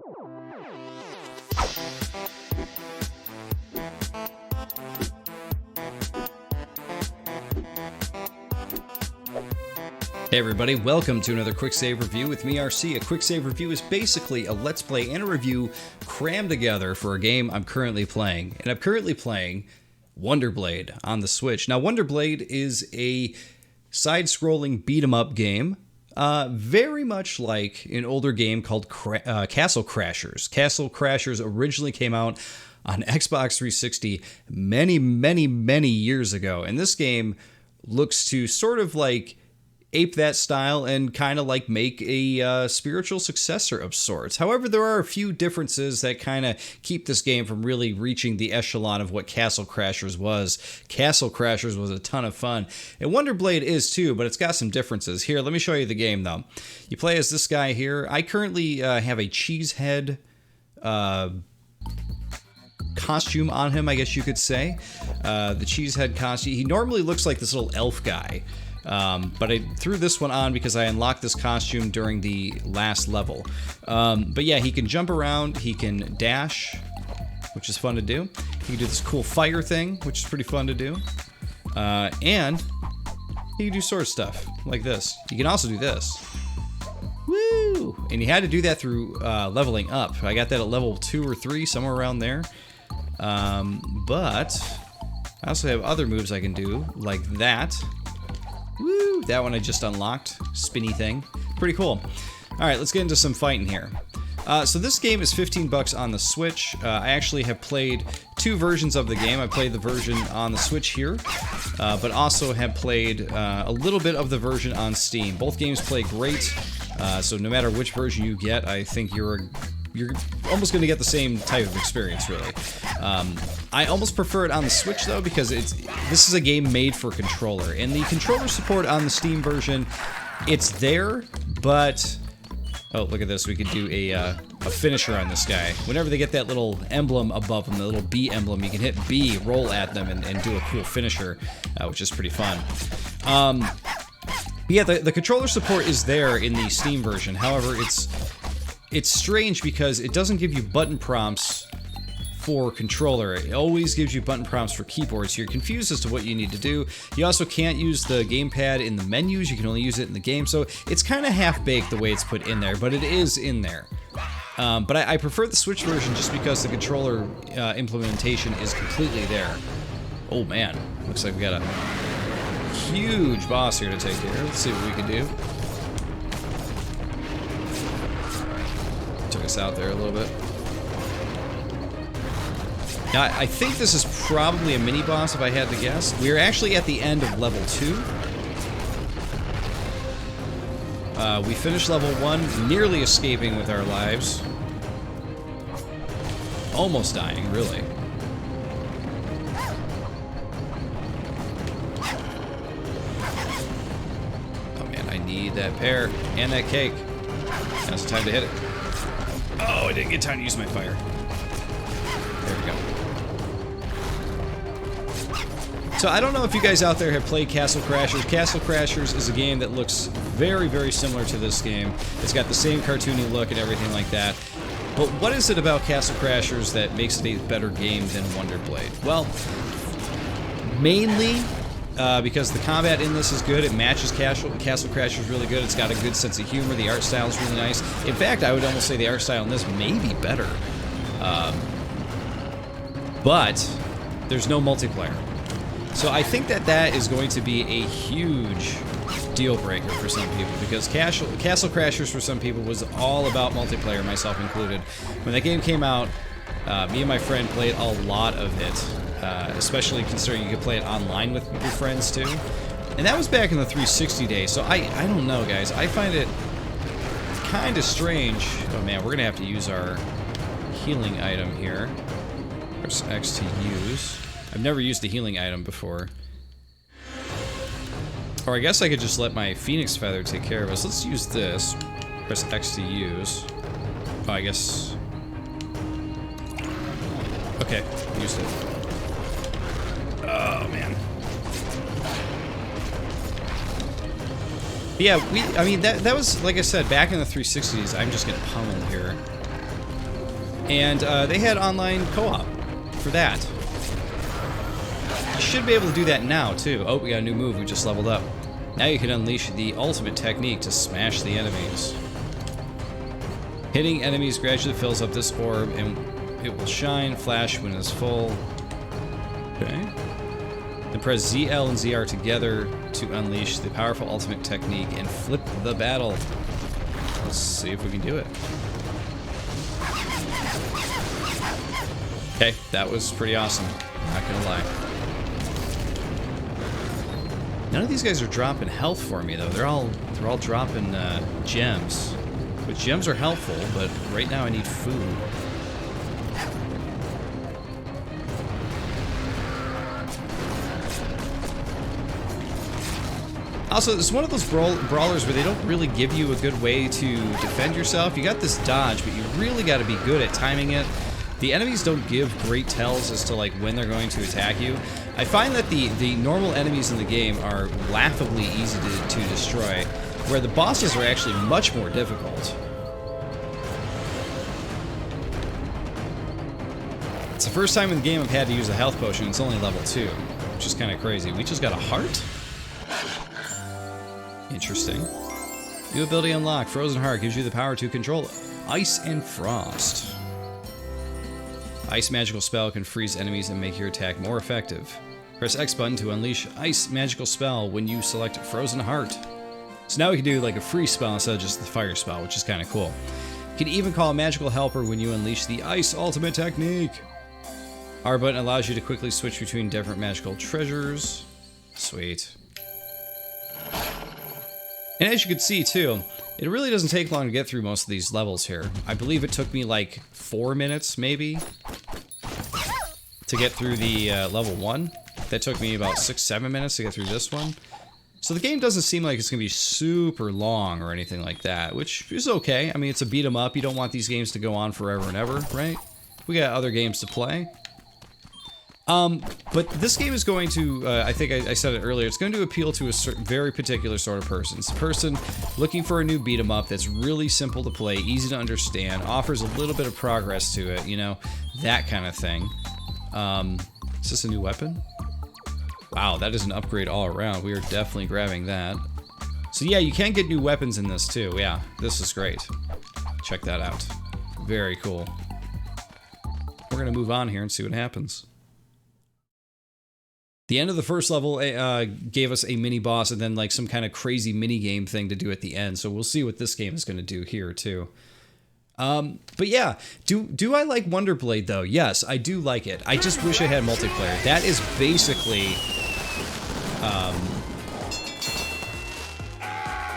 Hey everybody, welcome to another Quicksave Review with me, RC. A Quicksave Review is basically a Let's Play and a review crammed together for a game I'm currently playing. And I'm currently playing Wonderblade on the Switch. Now, Wonderblade is a side-scrolling beat-em-up game, very much like an older game called Castle Crashers. Castle Crashers originally came out on Xbox 360 many years ago. And this game looks to sort of like ape that style and kind of like make a spiritual successor of sorts. However, there are a few differences that kind of keep this game from really reaching the echelon of what Castle Crashers was. Castle Crashers was a ton of fun, and Wonderblade is too, but it's got some differences. Here, let me show you the game though. You play as this guy here. I currently have a cheesehead costume on him, I guess you could say. The cheesehead costume. He normally looks like this little elf guy. But I threw this one on because I unlocked this costume during the last level. But yeah, he can jump around, he can dash, which is fun to do. He can do this cool fire thing, which is pretty fun to do. And he can do sword stuff, like this. You can also do this. Woo! And you had to do that through leveling up. I got that at level 2 or 3, somewhere around there. But I also have other moves I can do, like that. Woo! That one I just unlocked. Spinny thing. Pretty cool. Alright, let's get into some fighting here. So this game is $15 on the Switch. I actually have played two versions of the game. I played the version on the Switch here, but also have played a little bit of the version on Steam. Both games play great, so no matter which version you get, I think you're almost going to get the same type of experience, really. I almost prefer it on the Switch, though, because this is a game made for controller. And the controller support on the Steam version, it's there, but... Oh, look at this. We could do a finisher on this guy. Whenever they get that little emblem above them, the little B emblem, you can hit B, roll at them, and do a cool finisher, which is pretty fun. Yeah, the controller support is there in the Steam version. However, it's strange because it doesn't give you button prompts for controller. It always gives you button prompts for keyboard, so you're confused as to what you need to do. You also can't use the gamepad in the menus, you can only use it in the game, so it's kind of half-baked the way it's put in there, but it is in there. But I prefer the Switch version just because the controller implementation is completely there. Oh man, looks like we got a huge boss here to take care of. Let's see what we can do. Took us out there a little bit. Now, I think this is probably a mini-boss, if I had to guess. We're actually at the end of level 2. We finished level 1, nearly escaping with our lives. Almost dying, really. Oh man, I need that pear and that cake. Now's the time to hit it. Oh, I didn't get time to use my fire. There we go. So I don't know if you guys out there have played Castle Crashers. Castle Crashers is a game that looks very similar to this game. It's got the same cartoony look and everything like that. But what is it about Castle Crashers that makes it a better game than Wonderblade? Well, mainly because the combat in this is good. It matches Castle Crashers really good. It's got a good sense of humor. The art style is really nice. In fact, I would almost say the art style in this may be better. But there's no multiplayer. So I think that is going to be a huge deal breaker for some people, because Castle Crashers for some people was all about multiplayer, myself included. When that game came out, me and my friend played a lot of it, especially considering you could play it online with your friends too. And that was back in the 360 days, so I don't know, guys. I find it kind of strange. Oh man, we're going to have to use our healing item here. Press X to use. I've never used the healing item before. Or I guess I could just let my Phoenix Feather take care of us. Let's use this. Press X to use. Oh, I guess... Okay, used it. Oh, man. Yeah, I mean, that was, like I said, back in the 360s, I'm just getting pummeled here. And they had online co-op for that. You should be able to do that now, too. Oh, we got a new move. We just leveled up. Now you can unleash the ultimate technique to smash the enemies. Hitting enemies gradually fills up this orb, and it will shine, flash when it's full. Okay. Then press ZL and ZR together to unleash the powerful ultimate technique and flip the battle. Let's see if we can do it. Okay, that was pretty awesome. Not gonna lie. None of these guys are dropping health for me though. They're all dropping gems, which gems are helpful, but right now I need food. Also, it's one of those brawlers where they don't really give you a good way to defend yourself. You got this dodge, but you really got to be good at timing it. The enemies don't give great tells as to like when they're going to attack you. I find that the normal enemies in the game are laughably easy to destroy, where the bosses are actually much more difficult. It's the first time in the game I've had to use a health potion. It's only level 2, which is kind of crazy. We just got a heart? Interesting. New ability unlocked. Frozen Heart gives you the power to control ice and frost. Ice magical spell can freeze enemies and make your attack more effective. Press X button to unleash ice magical spell when you select Frozen Heart. So now we can do like a free spell instead of just the fire spell, which is kind of cool. You can even call a magical helper when you unleash the ice ultimate technique. R button allows you to quickly switch between different magical treasures. Sweet. And as you can see too, it really doesn't take long to get through most of these levels here. I believe it took me like 4 minutes, maybe, to get through the level 1. That took me about 6-7 minutes to get through this one. So the game doesn't seem like it's going to be super long or anything like that, which is okay. I mean, it's a beat 'em up. You don't want these games to go on forever and ever, right? We got other games to play. But this game is going to, I think I said it earlier, it's going to appeal to a very particular sort of person. It's a person looking for a new beat 'em up that's really simple to play, easy to understand, offers a little bit of progress to it, you know, that kind of thing. Is this a new weapon? Wow, that is an upgrade all around. We are definitely grabbing that. So yeah, you can get new weapons in this too. Yeah, this is great. Check that out. Very cool. We're going to move on here and see what happens. The end of the first level gave us a mini boss and then like some kind of crazy mini game thing to do at the end. So we'll see what this game is going to do here too. But yeah, do I like Wonderblade though? Yes, I do like it. I just wish I had multiplayer. That is basically,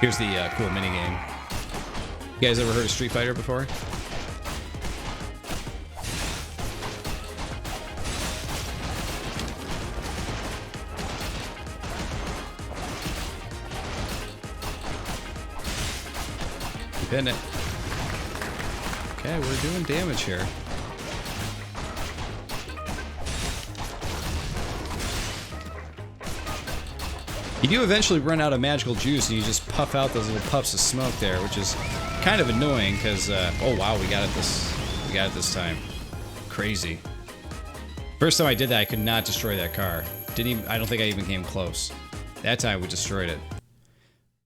here's the cool mini game. You guys ever heard of Street Fighter before? Pin it. Okay, we're doing damage here. You do eventually run out of magical juice and you just puff out those little puffs of smoke there, which is kind of annoying because, oh wow, we got it this time. Crazy. First time I did that, I could not destroy that car. I don't think I even came close. That time we destroyed it.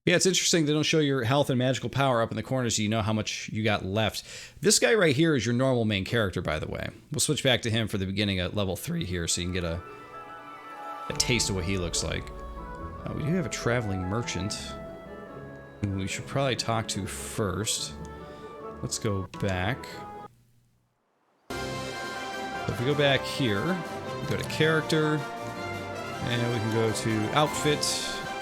Yeah, it's interesting they don't show your health and magical power up in the corner so you know how much you got left. This guy right here is your normal main character, by the way. We'll switch back to him for the beginning at level 3 here so you can get a taste of what he looks like. We do have a traveling merchant who we should probably talk to first. Let's go back. So if we go back here, we go to character, and we can go to outfit.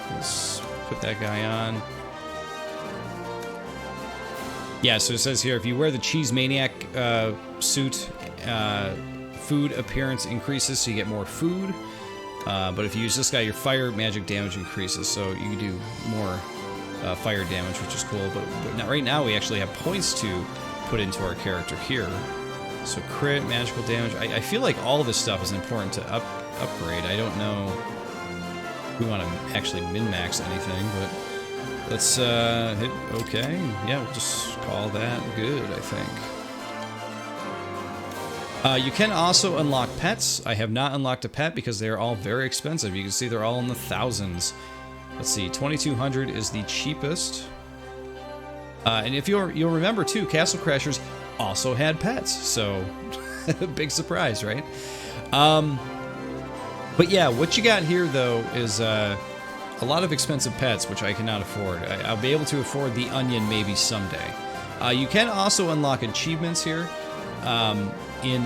Let's put that guy on. Yeah, so it says here, if you wear the Cheese Maniac suit, food appearance increases, so you get more food. But if you use this guy, your fire magic damage increases, so you can do more fire damage, which is cool. But right now, we actually have points to put into our character here. So crit, magical damage. I feel like all this stuff is important to upgrade. I don't know we want to actually min-max anything, but let's hit OK. Yeah, we'll just call that good, I think. You can also unlock pets. I have not unlocked a pet because they are all very expensive. You can see they're all in the thousands. Let's see, 2,200 is the cheapest. And if you'll remember too, Castle Crashers also had pets, so big surprise, right? But yeah, what you got here though is a lot of expensive pets, which I cannot afford. I'll be able to afford the onion maybe someday. You can also unlock achievements here. In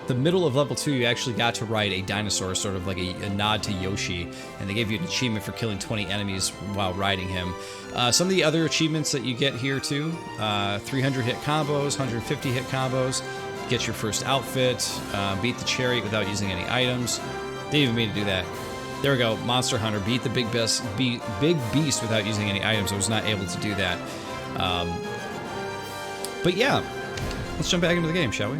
the middle of level 2, you actually got to ride a dinosaur, sort of like a nod to Yoshi, and they gave you an achievement for killing 20 enemies while riding him. Some of the other achievements that you get here too, 300 hit combos, 150 hit combos, get your first outfit, beat the chariot without using any items. Didn't even mean to do that. There we go, Monster Hunter, beat the big beast without using any items. I was not able to do that. But yeah, let's jump back into the game, shall we?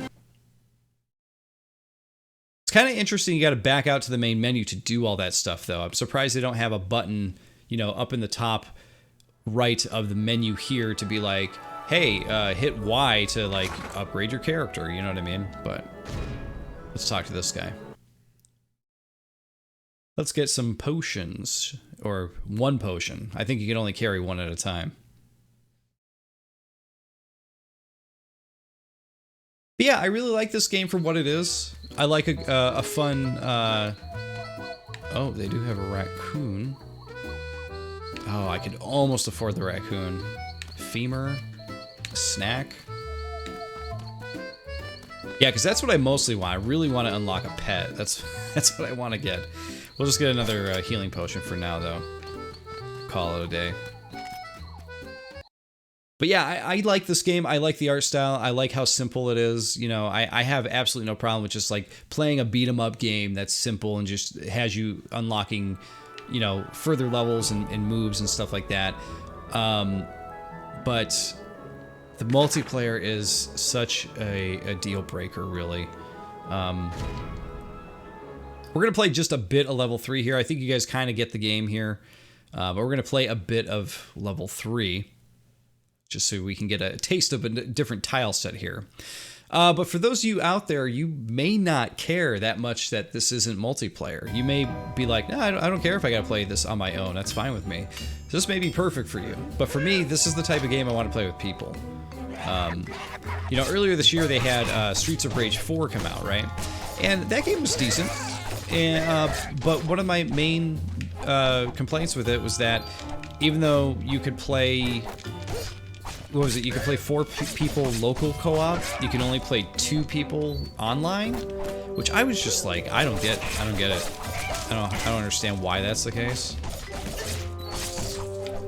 It's kind of interesting you got to back out to the main menu to do all that stuff, though. I'm surprised they don't have a button, you know, up in the top right of the menu here to be like, hey, hit Y to, like, upgrade your character, you know what I mean? But let's talk to this guy. Let's get some potions, or one potion. I think you can only carry one at a time. But yeah, I really like this game for what it is. I like a fun, oh, they do have a raccoon. Oh, I could almost afford the raccoon. Femur, snack. Yeah, because that's what I mostly want. I really want to unlock a pet. That's what I want to get. We'll just get another healing potion for now, though. Call it a day. But yeah, I like this game. I like the art style. I like how simple it is. You know, I have absolutely no problem with just like playing a beat 'em up game that's simple and just has you unlocking, you know, further levels and moves and stuff like that. But the multiplayer is such a deal breaker, really. We're going to play just a bit of level 3 here. I think you guys kind of get the game here. But we're going to play a bit of level 3. Just so we can get a taste of a different tile set here. But for those of you out there, you may not care that much that this isn't multiplayer. You may be like, no, I don't care if I gotta play this on my own. That's fine with me. So this may be perfect for you. But for me, this is the type of game I want to play with people. You know, earlier this year they had Streets of Rage 4 come out, right? And that game was decent. And, but one of my main complaints with it was that even though you could play... What was it? You could play 4 people local co-op. You can only play 2 people online, which I was just like, I don't get it. I don't understand why that's the case.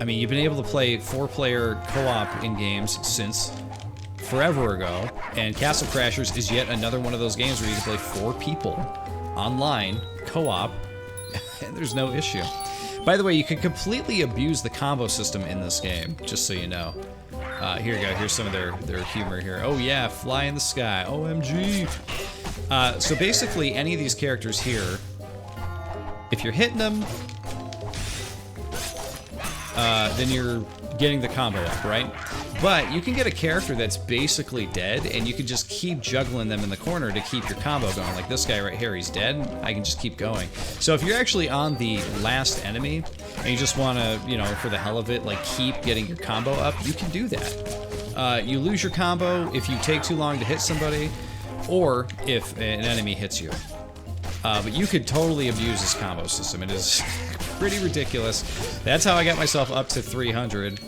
I mean, you've been able to play 4-player co-op in games since forever ago, and Castle Crashers is yet another one of those games where you can play 4 people online co-op, and there's no issue. By the way, you can completely abuse the combo system in this game, just so you know. Here you go, here's some of their humor here. Oh yeah, fly in the sky, OMG! So basically, any of these characters here, if you're hitting them, then you're getting the combo up, right? But you can get a character that's basically dead, and you can just keep juggling them in the corner to keep your combo going. Like this guy right here, he's dead, I can just keep going. So if you're actually on the last enemy, and you just want to, you know, for the hell of it, like keep getting your combo up, you can do that. You lose your combo if you take too long to hit somebody, or if an enemy hits you. But you could totally abuse this combo system. It is pretty ridiculous. That's how I got myself up to 300.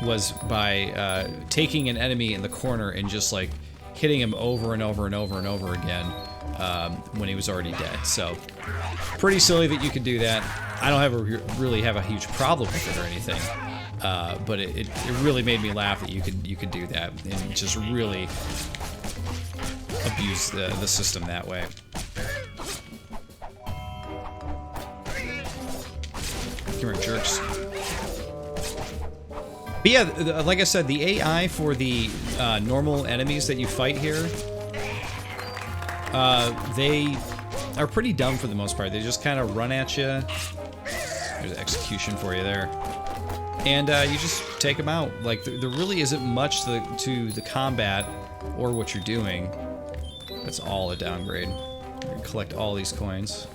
Was by taking an enemy in the corner and just like hitting him over and over and over and over again when he was already dead. So pretty silly that you could do that. I don't really have a huge problem with it or anything, but it really made me laugh that you could do that and just really abuse the system that way. Come here, jerks. But yeah, like I said, the AI for the normal enemies that you fight here, they are pretty dumb for the most part. They just kind of run at you. There's execution for you there. And you just take them out. Like, there really isn't much to the combat or what you're doing. That's all a downgrade. Collect all these coins.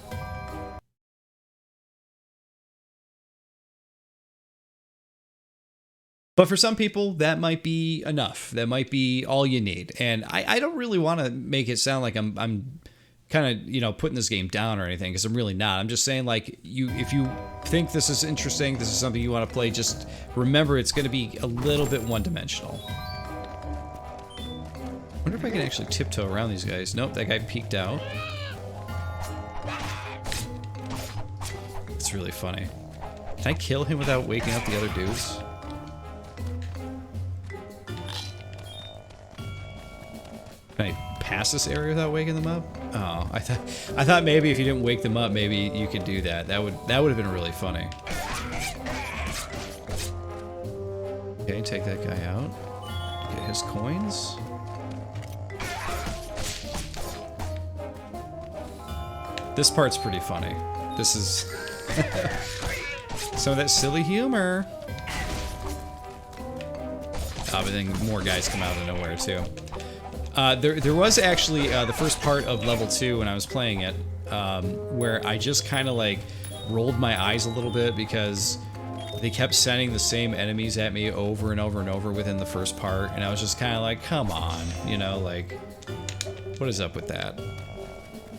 But for some people, that might be enough. That might be all you need. And I don't really want to make it sound like I'm kind of, you know, putting this game down or anything, because I'm really not. I'm just saying, like, if you think this is interesting, this is something you want to play, just remember it's going to be a little bit one-dimensional. I wonder if I can actually tiptoe around these guys. Nope, that guy peeked out. It's really funny. Can I kill him without waking up the other dudes? Can I pass this area without waking them up? Oh, I thought maybe if you didn't wake them up, maybe you could do that. That would have been really funny. Okay, take that guy out. Get his coins. This part's pretty funny. This is some of that silly humor. But then more guys come out of nowhere too. There was actually the first part of level 2 when I was playing it, where I just kind of like rolled my eyes a little bit because they kept sending the same enemies at me over and over and over within the first part, and I was just kind of like, come on, you know, like, what is up with that?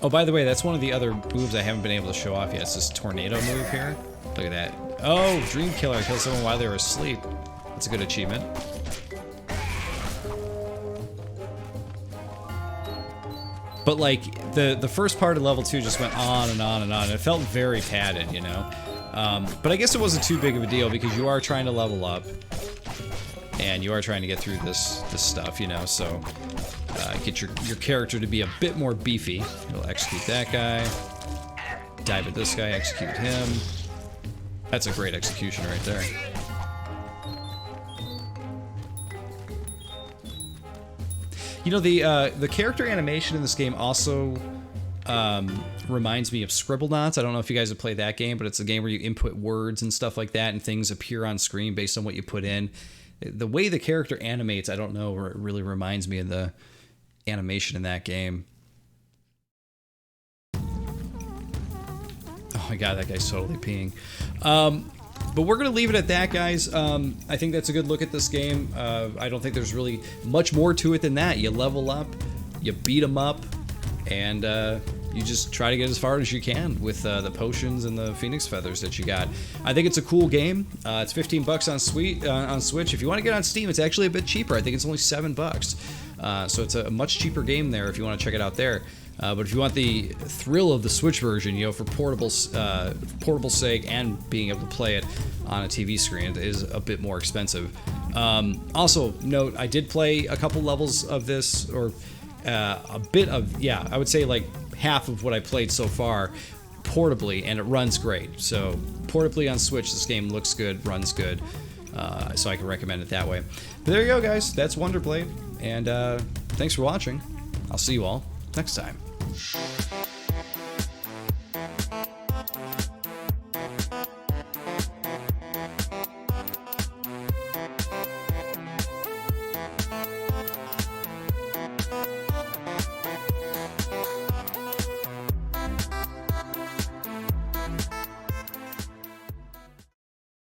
Oh, by the way, that's one of the other moves I haven't been able to show off yet. It's this tornado move here. Look at that. Oh, Dream Killer killed someone while they were asleep. That's a good achievement. But like the first part of level 2 just went on and on and on. It felt very padded, you know. But I guess it wasn't too big of a deal because you are trying to level up, and you are trying to get through this stuff, you know. So get your character to be a bit more beefy. You'll execute that guy. Dive at this guy. Execute him. That's a great execution right there. You know, the character animation in this game also reminds me of Scribblenauts. I don't know if you guys have played that game, but it's a game where you input words and stuff like that, and things appear on screen based on what you put in. The way the character animates, I don't know, it really reminds me of the animation in that game. Oh my god, that guy's totally peeing. But we're going to leave it at that, guys. I think that's a good look at this game. I don't think there's really much more to it than that. You level up, you beat them up, and you just try to get as far as you can with the potions and the phoenix feathers that you got. I think it's a cool game. It's $15 on Switch. If you want to get on Steam, it's actually a bit cheaper. I think it's only $7. So it's a much cheaper game there if you want to check it out there. But if you want the thrill of the Switch version, you know, for portable sake and being able to play it on a TV screen, it is a bit more expensive. Also, note, I did play a couple levels of this, or a bit of, yeah, I would say like half of what I played so far portably, and it runs great. So portably on Switch, this game looks good, runs good, so I can recommend it that way. But there you go, guys. That's Wonderblade, and thanks for watching. I'll see you all next time.